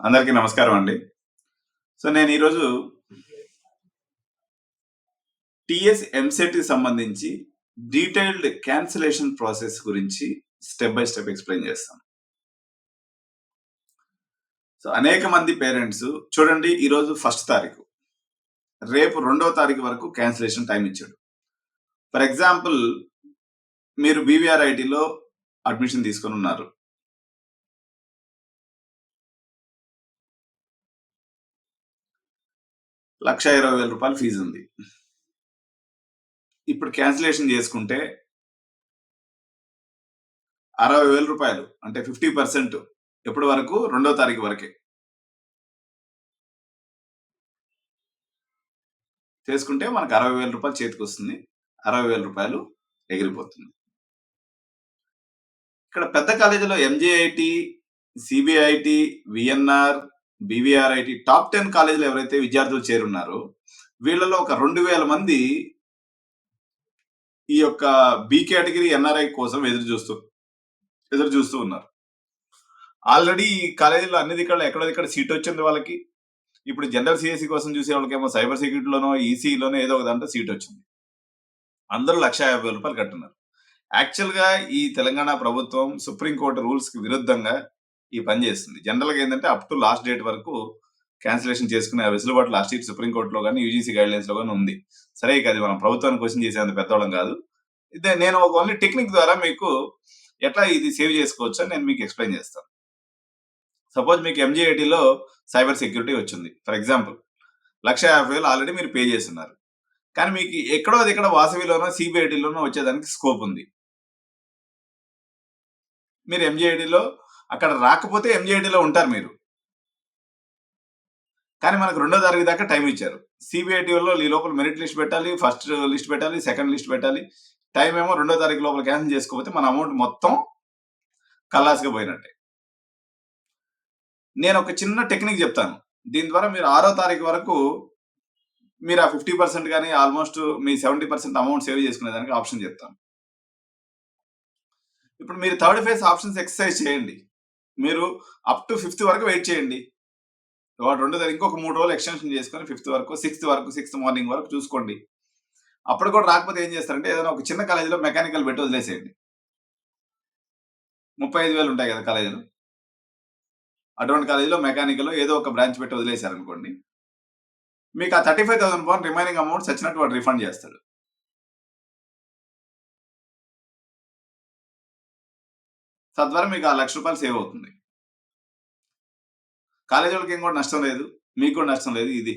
అందరికీ నమస్కారం అండి. సో నేను ఈరోజు టీఎస్ ఎంసెట్ కి సంబంధించి డీటెయిల్డ్ క్యాన్సిలేషన్ ప్రాసెస్ గురించి స్టెప్ బై స్టెప్ ఎక్స్ప్లెయిన్ చేస్తాను. సో అనేక మంది పేరెంట్స్ చూడండి, ఈరోజు 1st తారీఖు, రేపు 2వ తారీఖు వరకు క్యాన్సిలేషన్ టైం ఇచ్చాడు. ఫర్ ఎగ్జాంపుల్, మీరు బీవీఆర్ఐటీలో అడ్మిషన్ తీసుకొని ఉన్నారు. ₹1,20,000 ఫీజు ఉంది. ఇప్పుడు క్యాన్సిలేషన్ చేసుకుంటే ₹60,000 అంటే 50% ఎప్పటి వరకు? 2వ తారీఖు వరకే చేసుకుంటే మనకు ₹60,000 చేతికి వస్తుంది. ₹60,000 ఎగిరిపోతుంది. ఇక్కడ పెద్ద కాలేజీలో ఎంజేఐటి, సిబిఐటి, విఎన్ఆర్, బీవీఆర్ఐటి టాప్ 10 కాలేజీలో ఎవరైతే విద్యార్థులు చేరున్నారో వీళ్ళలో ఒక 2,000 మంది ఈ యొక్క బి కేటగిరీ ఎన్ఆర్ఐ కోసం ఎదురు చూస్తూ ఉన్నారు. ఆల్రెడీ ఈ కాలేజీలో అన్ని దిక్కల్లో ఎక్కడో సీట్ వచ్చింది వాళ్ళకి. ఇప్పుడు జనరల్ సిఎస్సి కోసం చూసే వాళ్ళకేమో సైబర్ సెక్యూరిటీలోనో ఈసీలోనో ఏదో ఒక దాంట్లో సీట్ వచ్చింది. అందరూ ₹150,000 కట్టున్నారు. యాక్చువల్ గా ఈ తెలంగాణ ప్రభుత్వం సుప్రీంకోర్టు రూల్స్ కి విరుద్ధంగా ఈ పని చేస్తుంది. జనరల్ గా ఏంటంటే అప్ టు లాస్ట్ డేట్ వరకు క్యాన్సిలేషన్ చేసుకునే వెసులుబాటు లాస్ట్ ఇయర్ సుప్రీంకోర్టులో కానీ యూజీసీ గైడ్ లైన్స్ లో కానీ ఉంది. సరే, అది మనం ప్రభుత్వాన్ని క్వశ్చన్ చేసేంత పెద్దవాళ్ళం కాదు. ఇదే నేను ఒక ఓన్లీ టెక్నిక్ ద్వారా మీకు ఎట్లా ఇది సేవ్ చేసుకోవచ్చు అని నేను మీకు ఎక్స్ప్లెయిన్ చేస్తాను. సపోజ్ మీకు ఎంజేఐటీలో సైబర్ సెక్యూరిటీ వచ్చింది. ఫర్ ఎగ్జాంపుల్, ₹150,000 ఆల్రెడీ మీరు పే చేస్తున్నారు. కానీ మీకు ఎక్కడో అది ఇక్కడ వాసవిలోనో సిబిఐటీలోనో వచ్చేదానికి స్కోప్ ఉంది. మీరు ఎంజేఐటీలో అక్కడ రాకపోతే ఎంజేఐటీలో ఉంటారు మీరు. కానీ మనకు 2వ తారీఖు దాకా టైం ఇచ్చారు. సిబిఐటీలో ఈ లోపల మెరిట్ లిస్ట్ పెట్టాలి, ఫస్ట్ లిస్ట్ పెట్టాలి, సెకండ్ లిస్ట్ పెట్టాలి. టైం ఏమో 2వ తారీఖు లోపల క్యాన్సిల్ చేసుకోకపోతే మన అమౌంట్ మొత్తం కల్లాసుగా పోయినట్టే. నేను ఒక చిన్న టెక్నిక్ చెప్తాను. దీని ద్వారా మీరు 6వ తారీఖు వరకు మీరు ఆ 50% కానీ ఆల్మోస్ట్ మీ 70% అమౌంట్ సేవ్ చేసుకునేదానికి ఆప్షన్ చెప్తాను. ఇప్పుడు మీరు 3rd ఫేజ్ ఆప్షన్స్ ఎక్సర్సైజ్ చేయండి. మీరు అప్ టు 5th వరకు వెయిట్ చేయండి. వాడు 2వ తారీఖు ఇంకొక 3 రోజులు ఎక్స్టెన్షన్ చేసుకొని 5th వరకు, 6th మార్నింగ్ వరకు చూసుకోండి. అప్పుడు కూడా రాకపోతే ఏం చేస్తారంటే ఏదైనా ఒక చిన్న కాలేజీలో మెకానికల్ పెట్టి వదిలేసేయండి. 35,000 ఉంటాయి కదా కాలేజీలు. అటువంటి కాలేజీలో మెకానికల్ ఏదో ఒక బ్రాంచ్ పెట్టి వదిలేశారనుకోండి, మీకు ఆ £35,000 రిమైనింగ్ అమౌంట్ సచ్చినట్టు వాడు రిఫండ్ చేస్తాడు. తద్వారా మీకు ఆ ₹1,00,000 సేవ్ అవుతుంది. కాలేజీ వాళ్ళకి ఏం కూడా నష్టం లేదు, మీకు కూడా నష్టం లేదు. ఇది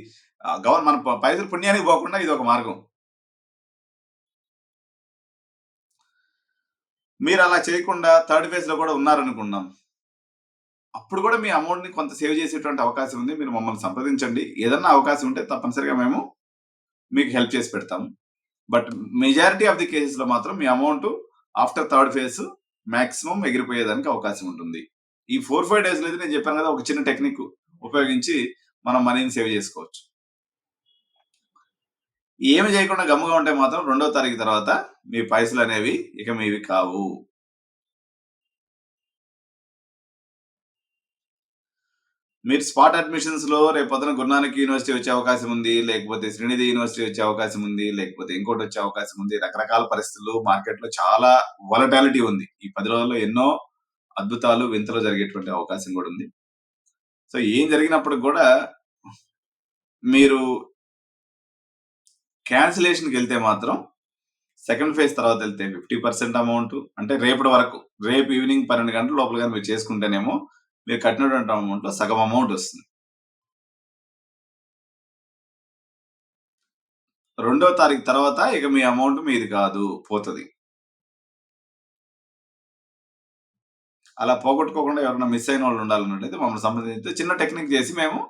మన పైసలు పుణ్యానికి పోకుండా ఇది ఒక మార్గం. మీరు అలా చేయకుండా 3rd ఫేజ్ లో కూడా ఉన్నారనుకున్నాం, అప్పుడు కూడా మీ అమౌంట్ ని కొంత సేవ్ చేసేటువంటి అవకాశం ఉంది. మీరు మమ్మల్ని సంప్రదించండి. ఏదన్నా అవకాశం ఉంటే తప్పనిసరిగా మేము మీకు హెల్ప్ చేసి పెడతాము. But majority of the cases లో మాత్రం మీ amount after 3rd phase maximum ఎగిరిపోయేదానికి అవకాశం ఉంటుంది. ఈ 4-5 డేస్ లో నేను చెప్పాను కదా, ఒక చిన్న టెక్నిక్ ఉపయోగించి మనం మనీని సేవ్ చేసుకోవచ్చు. ఏమి చేయకుండా గమ్ముగా ఉంటే మాత్రం 2వ తారీఖు తర్వాత మీ పైసలు అనేవి ఇక మీవి కావు. మీరు స్పాట్ అడ్మిషన్స్ లో రేపు పొద్దున గురునానక్ యూనివర్సిటీ వచ్చే అవకాశం ఉంది, లేకపోతే శ్రీనిధి యూనివర్సిటీ వచ్చే అవకాశం ఉంది, లేకపోతే ఇంకోటి వచ్చే అవకాశం ఉంది. రకరకాల పరిస్థితులు, మార్కెట్ లో చాలా వాలటాలిటీ ఉంది. ఈ 10 రోజుల్లో ఎన్నో అద్భుతాలు, వింతలు జరిగేటువంటి అవకాశం కూడా ఉంది. సో ఏం జరిగినప్పుడు కూడా మీరు క్యాన్సిలేషన్కి వెళ్తే మాత్రం 2nd ఫేజ్ తర్వాత వెళ్తే 50% అమౌంట్, అంటే రేపటి వరకు, రేపు ఈవినింగ్ 12 గంటల లోపల కానీ మీరు చేసుకుంటేనేమో మీరు కట్టినటువంటి అమౌంట్ లో సగం అమౌంట్ వస్తుంది. 2వ తారీఖు తర్వాత ఇక మీ అమౌంట్ మీది కాదు, పోతుంది. అలా పోగొట్టుకోకుండా ఎవరైనా మిస్ అయిన వాళ్ళు ఉండాలన్నట్లయితే మమ్మల్ని సంబంధించి చిన్న టెక్నిక్ చేసి మేము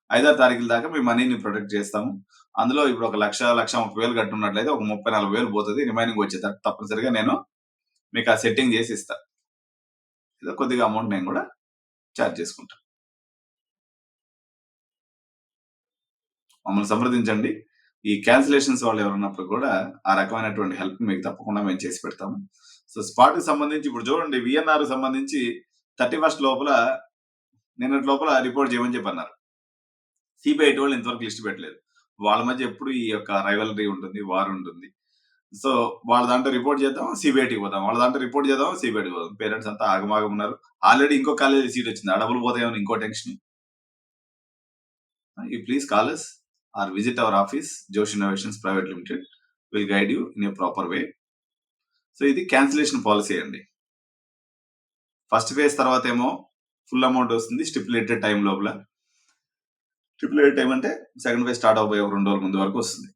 5వ తారీఖుల దాకా మీ మనీని ప్రొటెక్ట్ చేస్తాము. అందులో ఇప్పుడు ఒక 1,30,000 కట్టున్నట్లయితే ఒక 34,000 పోతుంది. రిమైనింగ్ వచ్చేటట్టు తప్పనిసరిగా నేను మీకు ఆ సెట్టింగ్ చేసి ఇస్తాను. ఏదో కొద్దిగా అమౌంట్ నేను కూడా ఛార్జ్ చేసుకుంటాను. మమ్మల్ని సంప్రదించండి. ఈ క్యాన్సిలేషన్స్ వాళ్ళు ఎవరున్నప్పుడు కూడా ఆ రకమైనటువంటి హెల్ప్ మీకు తప్పకుండా మేము చేసి పెడతాము. సో స్పాట్ కి సంబంధించి ఇప్పుడు చూడండి, విఎన్ఆర్ సంబంధించి 31st లోపల నిన్నటి లోపల రిపోర్ట్ చేయమని చెప్పి అన్నారు. సిబిఐటి వాళ్ళు ఇంతవరకు లిస్ట్ పెట్టలేదు. వాళ్ళ మధ్య ఎప్పుడు ఈ యొక్క రైవలరీ ఉంటుంది, వార్ ఉంటుంది. సో వాళ్ళ దాంట్లో రిపోర్ట్ చేద్దాం, సిబిఐటికి పోదాం, వాళ్ళ దాంట్లో రిపోర్ట్ చేద్దాం, సిబిఐటికి పోదాం. పేరెంట్స్ అంతా ఆగమాగం ఉన్నారు. ఆల్రెడీ ఇంకో కాలేజీ సీట్ వచ్చింది, ఆ డబ్బులు పోతాయని ఇంకో tension. You please call us or visit our office, Josh Innovations Private Limited. Will guide you in a proper way. So ఇది క్యాన్సిలేషన్ పాలసీ అండి. ఫస్ట్ ఫేజ్ తర్వాత ఏమో ఫుల్ అమౌంట్ వస్తుంది స్టిపులేటెడ్ టైం లోపల. స్టిపులేటెడ్ టైం అంటే second phase start అవబోయే 2 రోజుల ముందు వరకు వస్తుంది.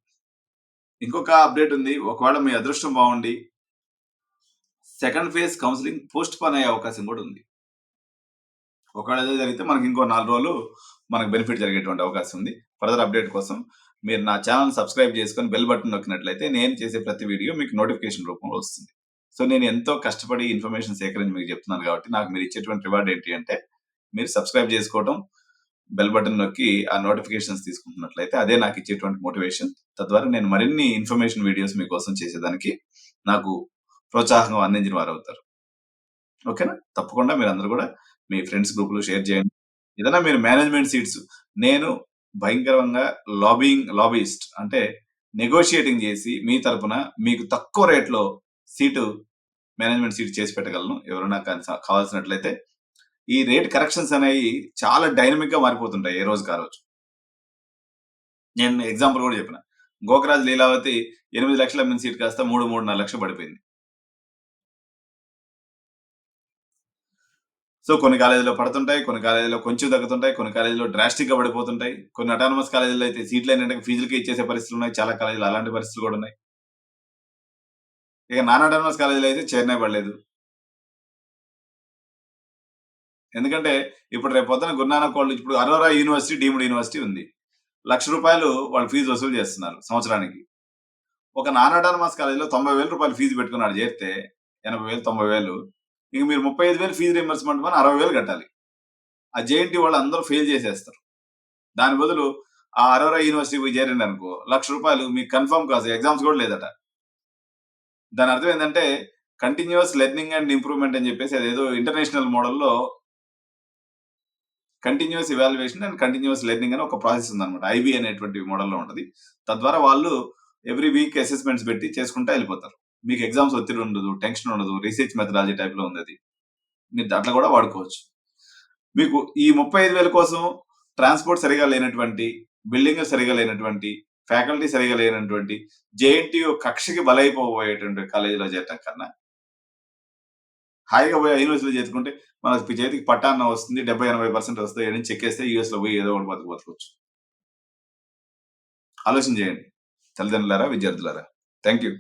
ఇంకొక అప్డేట్ ఉంది. ఒకవేళ మీ అదృష్టం బాగుండి second phase counselling post phone అయ్యే అవకాశం కూడా ఉంది. ఒకవేళ అదే జరిగితే మనకి ఇంకో 4 రోజులు మనకు బెనిఫిట్ జరిగేటువంటి అవకాశం ఉంది. ఫర్దర్ అప్డేట్ కోసం మీరు నా ఛానల్ సబ్స్క్రైబ్ చేసుకొని బెల్ బటన్ నొక్కినట్లయితే నేను చేసే ప్రతి వీడియో మీకు నోటిఫికేషన్ రూపంలో వస్తుంది. సో నేను ఎంతో కష్టపడి ఇన్ఫర్మేషన్ సేకరించి మీకు చెప్తున్నాను కాబట్టి నాకు మీరు ఇచ్చేటువంటి రివార్డ్ ఏంటి అంటే మీరు సబ్స్క్రైబ్ చేసుకోవడం, బెల్ బటన్ నొక్కి ఆ నోటిఫికేషన్స్ తీసుకుంటున్నట్లయితే అదే నాకు ఇచ్చేటువంటి మోటివేషన్. తద్వారా నేను మరిన్ని ఇన్ఫర్మేషన్ వీడియోస్ మీకోసం చేసేదానికి నాకు ప్రోత్సాహం అందించిన వారు అవుతారు. ఓకేనా? తప్పకుండా మీరు అందరూ కూడా మీ ఫ్రెండ్స్ గ్రూప్ లో షేర్ చేయండి. ఏదైనా మీరు మేనేజ్మెంట్ సీట్స్, నేను భయంకరంగా లాబీయిస్ట్ అంటే నెగోషియేటింగ్ చేసి మీ తరపున మీకు తక్కువ రేట్లో సీటు మేనేజ్మెంట్ సీట్ చేసి పెట్టగలను. ఎవరైనా కావాల్సినట్లయితే ఈ రేట్ కరెక్షన్స్ అనేవి చాలా డైనమిక్ గా మారిపోతుంటాయి ఏ రోజుకి ఆ రోజు. నేను ఎగ్జాంపుల్ కూడా చెప్పిన, గోకరాజ్ లీలావతి 8 లక్షల అమ్మిన సీట్ కాస్త 3.5 లక్షలు పడిపోయింది. సో కొన్ని కాలేజీలో పడుతుంటాయి, కొన్ని కాలేజీలో కొంచెం తగ్గుతుంటాయి, కొన్ని కాలేజీలో డ్రాస్టిక్ గా పడిపోతుంటాయి. కొన్ని అటానమస్ కాలేజీలో అయితే సీట్లు ఏంటంటే ఫీజులకి ఇచ్చేసే పరిస్థితులు ఉన్నాయి. చాలా కాలేజీలు అలాంటి పరిస్థితులు కూడా ఉన్నాయి. ఇక నాన్ అటానమస్ కాలేజీలో అయితే చేరనే పడలేదు. ఎందుకంటే ఇప్పుడు రేపు పొద్దున గురునానక్ వాళ్ళు ఇప్పుడు అరోరా యూనివర్సిటీ డీమ్డ్ యూనివర్సిటీ ఉంది. ₹1,00,000 వాళ్ళు ఫీజు వసూలు చేస్తున్నారు సంవత్సరానికి. ఒక నాన్ అటానమస్ కాలేజీలో ₹90,000 ఫీజు పెట్టుకున్నాడు చేరితే 80,000, 90,000 ఇంక మీరు 35,000 ఫీజు రీయింబర్స్మెంట్ అని 60,000 కట్టాలి. ఆ జేఎన్టీ వాళ్ళు అందరూ ఫెయిల్ చేసేస్తారు. దాని బదులు ఆ అరోరా యూనివర్సిటీ పోయి చేరండి అనుకో, ₹1,00,000 మీకు కన్ఫర్మ్ కాదు, ఎగ్జామ్స్ కూడా లేదట. దాని అర్థం ఏంటంటే కంటిన్యూస్ లెర్నింగ్ అండ్ ఇంప్రూవ్మెంట్ అని చెప్పేసి అదేదో ఇంటర్నేషనల్ మోడల్లో continuous evaluation and continuous learning అని ఒక ప్రాసెస్ ఉందన్నమాట. ఐబీ అనేటువంటి మోడల్లో ఉంటుంది. తద్వారా వాళ్ళు ఎవ్రీ వీక్ అసెస్మెంట్స్ పెట్టి చేసుకుంటా వెళ్ళిపోతారు. మీకు ఎగ్జామ్స్ ఒత్తిడి ఉండదు, టెన్షన్ ఉండదు, రీసెర్చ్ మెథడాలజీ టైప్ లో ఉంది అది. మీరు దాంట్లో కూడా వాడుకోవచ్చు. మీకు ఈ 35,000 కోసం ట్రాన్స్పోర్ట్ సరిగా లేనటువంటి, బిల్డింగ్ సరిగా లేనటువంటి, ఫ్యాకల్టీ సరిగా లేనటువంటి జేఎన్టీయూ కక్షకి బలైపోయేటువంటి కాలేజీలో చేరటం కన్నా హాయిగా పోయి యూనివర్సిటీలో చేర్చుకుంటే మన చేతికి పట్టాన్న వస్తుంది, 70-80% వస్తాయి అని చెక్కేస్తే యూఎస్ లో పోయి ఏదో ఒకటి బతకవచ్చు. ఆలోచన చేయండి తల్లిదండ్రులారా, విద్యార్థులారా. Thank you.